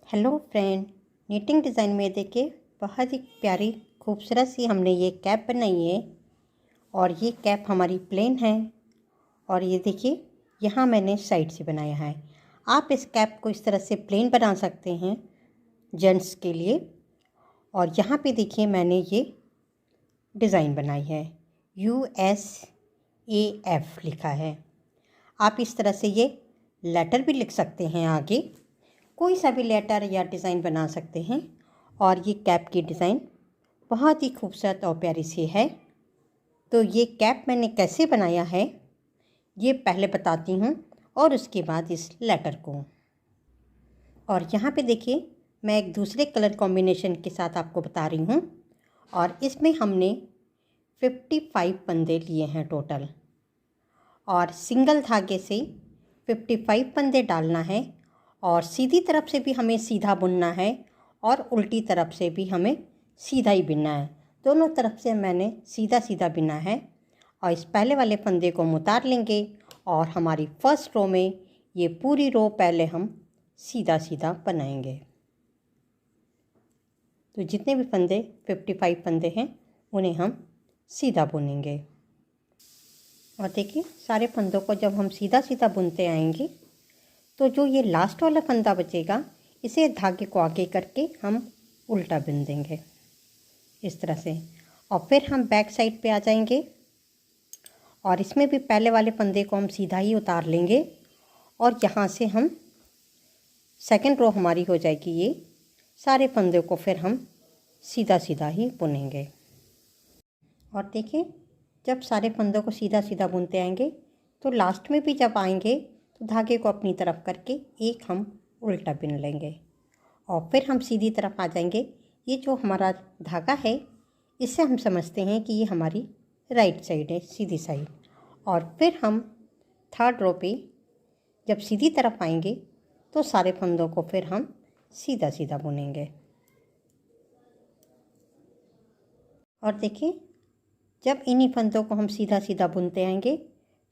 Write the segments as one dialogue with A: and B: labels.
A: Hello friend, knitting design में देखिए बहुत ही प्यारी खूबसूरत सी हमने ये कैप बनाई है। और ये कैप हमारी प्लेन है। और ये देखिए यहाँ मैंने साइड से बनाया है। आप इस कैप को इस तरह से प्लेन बना सकते हैं जेंट्स के लिए। और यहाँ पे देखिए मैंने ये डिज़ाइन बनाई है, USAF लिखा है। आप इस तरह से ये लेटर भी लिख सकते हैं, आगे कोई सा भी लेटर या डिज़ाइन बना सकते हैं। और ये कैप की डिज़ाइन बहुत ही खूबसूरत और प्यारी सी है। तो ये कैप मैंने कैसे बनाया है ये पहले बताती हूँ और उसके बाद इस लेटर को। और यहाँ पे देखिए मैं एक दूसरे कलर कॉम्बिनेशन के साथ आपको बता रही हूँ। और इसमें हमने 55 फंदे लिए हैं टोटल। और सिंगल धागे से 55 फंदे डालना है। और सीधी तरफ से भी हमें सीधा बुनना है और उल्टी तरफ से भी हमें सीधा ही बुनना है। दोनों तरफ से मैंने सीधा सीधा बुना है। और इस पहले वाले फंदे को हम उतार लेंगे और हमारी फर्स्ट रो में ये पूरी रो पहले हम सीधा सीधा बनाएंगे। तो जितने भी फंदे 55 फंदे हैं उन्हें हम सीधा बुनेंगे। और देखिए सारे फंदों को जब हम सीधा सीधा बुनते आएंगे तो जो ये लास्ट वाला फंदा बचेगा इसे धागे को आगे करके हम उल्टा बुन देंगे इस तरह से। और फिर हम बैक साइड पे आ जाएंगे और इसमें भी पहले वाले फंदे को हम सीधा ही उतार लेंगे। और यहाँ से हम सेकंड रो हमारी हो जाएगी। ये सारे फंदे को फिर हम सीधा सीधा ही बुनेंगे। और देखिए जब सारे फंदों को सीधा सीधा बुनते आएंगे तो लास्ट में भी जब आएंगे तो धागे को अपनी तरफ करके एक हम उल्टा बुन लेंगे और फिर हम सीधी तरफ आ जाएंगे। ये जो हमारा धागा है इससे हम समझते हैं कि ये हमारी राइट साइड है, सीधी साइड। और फिर हम थर्ड रो पे जब सीधी तरफ आएंगे तो सारे फंदों को फिर हम सीधा सीधा बुनेंगे। और देखिए जब इन्हीं फंदों को हम सीधा सीधा बुनते आएंगे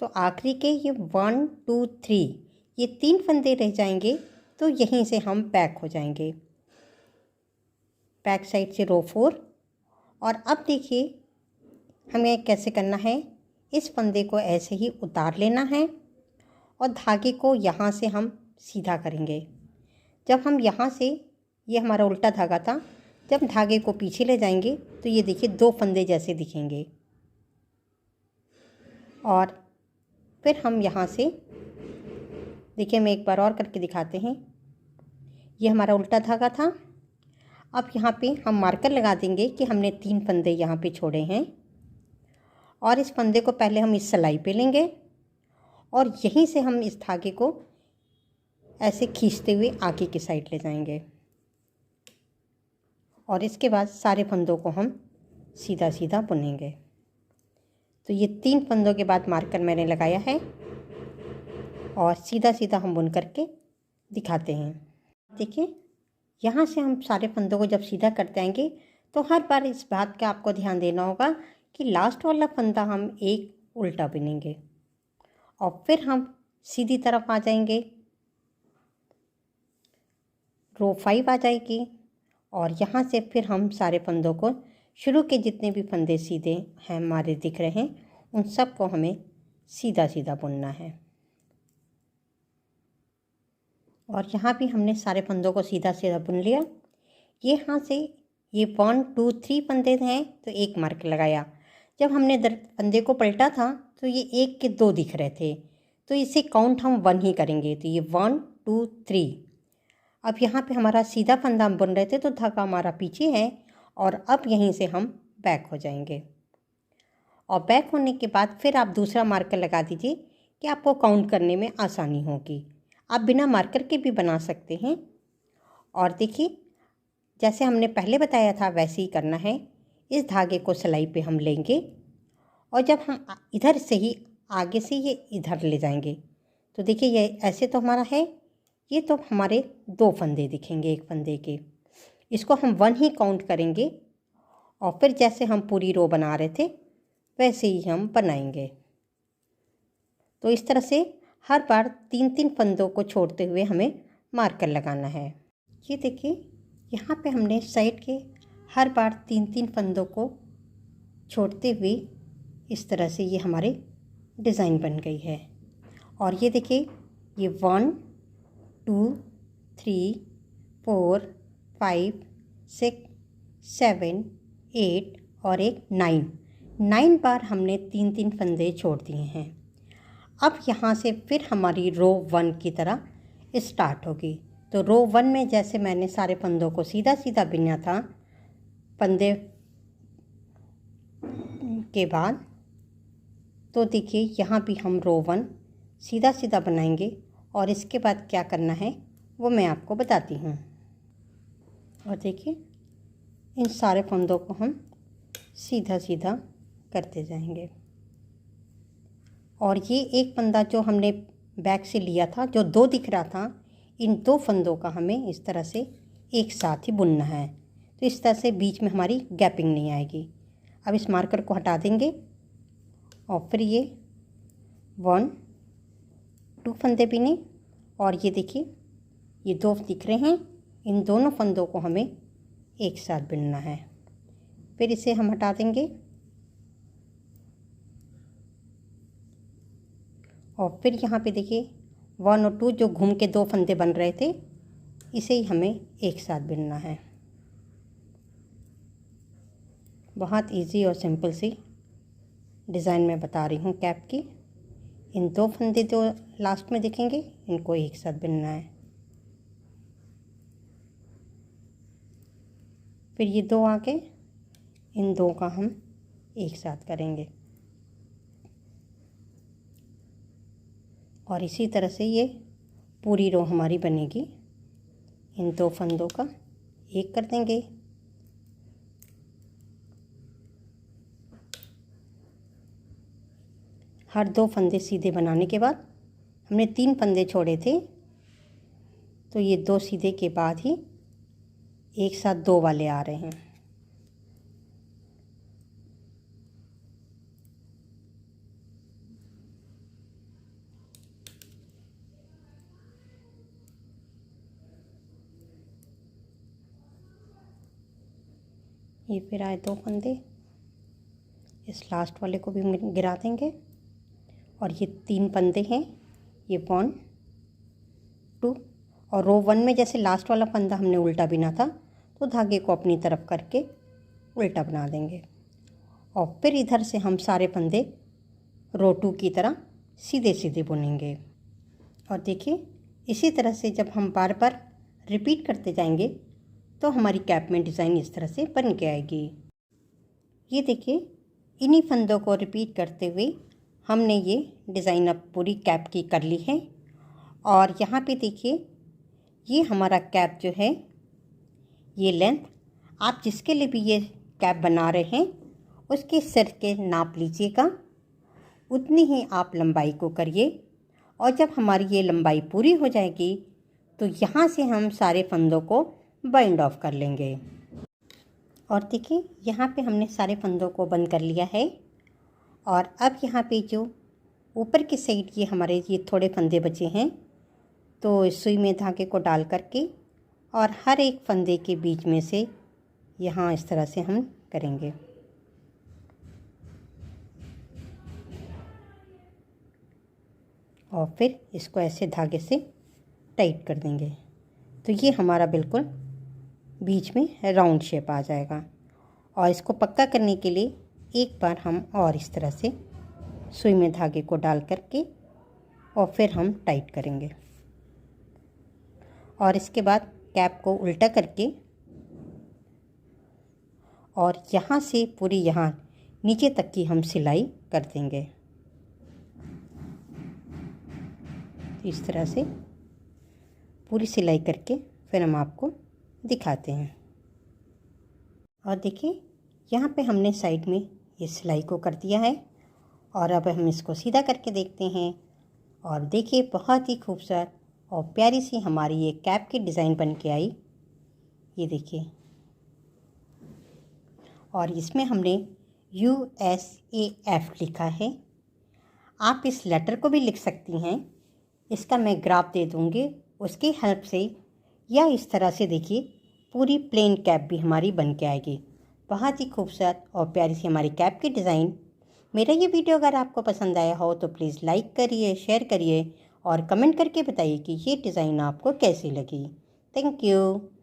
A: तो आखिरी के ये 1 2 3 ये 3 फंदे रह जाएंगे। तो यहीं से हम बैक हो जाएंगे, बैक साइड से रो 4। और अब देखिए हमें कैसे करना है, इस फंदे को ऐसे ही उतार लेना है और धागे को यहाँ से हम सीधा करेंगे। जब हम यहाँ से, ये हमारा उल्टा धागा था, जब धागे को पीछे ले जाएंगे तो ये देखिए 2 फंदे जैसे दिखेंगे। और फिर हम यहाँ से देखिए, मैं एक बार और करके दिखाते हैं। ये हमारा उल्टा धागा था। अब यहाँ पे हम मार्कर लगा देंगे कि हमने 3 फंदे यहाँ पे छोड़े हैं। और इस फंदे को पहले हम इस सिलाई पे लेंगे और यहीं से हम इस धागे को ऐसे खींचते हुए आगे की साइड ले जाएंगे। और इसके बाद सारे फंदों को हम सीधा सीधा बुनेंगे। तो ये 3 फंदों के बाद मार्कर मैंने लगाया है और सीधा सीधा हम बुन करके दिखाते हैं। देखिए यहाँ से हम सारे फंदों को जब सीधा करते आएंगे तो हर बार इस बात का आपको ध्यान देना होगा कि लास्ट वाला फंदा हम एक उल्टा बुनेंगे और फिर हम सीधी तरफ आ जाएंगे। रो 5 आ जाएगी और यहाँ से फिर हम सारे फंदों को, शुरू के जितने भी फंदे सीधे हैं हमारे दिख रहे हैं, उन सब को हमें सीधा सीधा बुनना है। और यहाँ भी हमने सारे फंदों को सीधा सीधा बुन लिया। ये यहाँ से ये 1 2 3 फंदे हैं तो एक मार्क लगाया। जब हमने फंदे को पलटा था तो ये 1 के 2 दिख रहे थे, तो इसे काउंट हम 1 ही करेंगे। तो ये 1 2 3। अब यहाँ पे हमारा सीधा फंदा हम बुन रहे थे तो धागा हमारा पीछे है और अब यहीं से हम बैक हो जाएंगे। और बैक होने के बाद फिर आप दूसरा मार्कर लगा दीजिए कि आपको काउंट करने में आसानी होगी। आप बिना मार्कर के भी बना सकते हैं। और देखिए जैसे हमने पहले बताया था वैसे ही करना है। इस धागे को सिलाई पे हम लेंगे और जब हम इधर से ही आगे से ये इधर ले जाएंगे तो देखिए ये ऐसे तो हमारा है, ये तो हमारे 2 फंदे दिखेंगे एक फंदे के। इसको हम 1 ही काउंट करेंगे और फिर जैसे हम पूरी रो बना रहे थे वैसे ही हम बनाएंगे। तो इस तरह से हर बार 3 3 फंदों को छोड़ते हुए हमें मार्कर लगाना है। ये देखिए यहाँ पे हमने साइड के हर बार 3-3 फंदों को छोड़ते हुए इस तरह से ये हमारे डिज़ाइन बन गई है। और ये देखिए ये 1 2 3 4 5 6 7 8 और एक 9 बार हमने 3-3 फंदे छोड़ दिए हैं। अब यहाँ से फिर हमारी रो 1 की तरह स्टार्ट होगी। तो रो 1 में जैसे मैंने सारे फंदों को सीधा सीधा बिना था फंदे के बाद, तो देखिए यहाँ भी हम रो 1 सीधा सीधा बनाएंगे और इसके बाद क्या करना है वो मैं आपको बताती हूँ। और देखिए इन सारे फंदों को हम सीधा सीधा करते जाएंगे। और ये एक फंदा जो हमने बैक से लिया था, जो 2 दिख रहा था, इन 2 फंदों का हमें इस तरह से एक साथ ही बुनना है। तो इस तरह से बीच में हमारी गैपिंग नहीं आएगी। अब इस मार्कर को हटा देंगे और फिर ये 1 2 फंदे बिने और ये देखिए ये 2 दिख रहे हैं, इन दोनों फंदों को हमें एक साथ बुनना है। फिर इसे हम हटा देंगे और फिर यहाँ पे देखिए 1 और 2 जो घूम के 2 फंदे बन रहे थे, इसे ही हमें एक साथ बुनना है। बहुत इजी और सिंपल सी डिज़ाइन मैं बता रही हूँ कैप की। इन 2 फंदे जो लास्ट में दिखेंगे इनको एक साथ बुनना है। फिर ये 2 आगे, इन 2 का हम एक साथ करेंगे और इसी तरह से ये पूरी रो हमारी बनेगी। इन 2 फंदों का एक कर देंगे, हर 2 फंदे सीधे बनाने के बाद हमने 3 फंदे छोड़े थे, तो ये 2 सीधे के बाद ही एक साथ 2 वाले आ रहे हैं। ये फिर आए 2 फंदे, इस लास्ट वाले को भी गिरा देंगे और ये 3 फंदे हैं, ये 1 2 और रो 1 में जैसे लास्ट वाला फंदा हमने उल्टा बिना था, तो धागे को अपनी तरफ करके उल्टा बना देंगे और फिर इधर से हम सारे फंदे रो 2 की तरह सीधे सीधे बुनेंगे। और देखिए इसी तरह से जब हम बार बार रिपीट करते जाएंगे तो हमारी कैप में डिज़ाइन इस तरह से बन के आएगी। ये देखिए इन्हीं फंदों को रिपीट करते हुए हमने ये डिज़ाइन अब पूरी कैप की कर ली है। और यहाँ पे देखिए ये हमारा कैप जो है, ये लेंथ आप जिसके लिए भी ये कैप बना रहे हैं उसके सिर के नाप लीजिएगा, उतनी ही आप लंबाई को करिए। और जब हमारी ये लंबाई पूरी हो जाएगी तो यहाँ से हम सारे फंदों को बाइंड ऑफ कर लेंगे। और देखिए यहाँ पे हमने सारे फंदों को बंद कर लिया है। और अब यहाँ पे जो ऊपर की साइड ये हमारे ये थोड़े फंदे बचे हैं, तो सुई में धागे को डाल करके और हर एक फंदे के बीच में से यहाँ इस तरह से हम करेंगे। और फिर इसको ऐसे धागे से टाइट कर देंगे, तो ये हमारा बिल्कुल बीच में राउंड शेप आ जाएगा। और इसको पक्का करने के लिए एक बार हम और इस तरह से सुई में धागे को डाल करके और फिर हम टाइट करेंगे। और इसके बाद कैप को उल्टा करके और यहाँ से पूरी यहाँ नीचे तक की हम सिलाई कर देंगे। इस तरह से पूरी सिलाई करके फिर हम आपको दिखाते हैं। और देखिए यहाँ पे हमने साइड में ये सिलाई को कर दिया है और अब हम इसको सीधा करके देखते हैं। और देखिए बहुत ही खूबसूरत और प्यारी सी हमारी ये कैप की डिज़ाइन बन के आई, ये देखिए। और इसमें हमने USAF लिखा है। आप इस लेटर को भी लिख सकती हैं, इसका मैं ग्राफ दे दूँगी, उसकी हेल्प से या इस तरह से देखिए पूरी प्लेन कैप भी हमारी बन के आएगी। बहुत ही खूबसूरत और प्यारी सी हमारी कैप की डिज़ाइन। मेरा ये वीडियो अगर आपको पसंद आया हो तो प्लीज़ लाइक करिए, शेयर करिए और कमेंट करके बताइए कि ये डिज़ाइन आपको कैसी लगी। Thank you.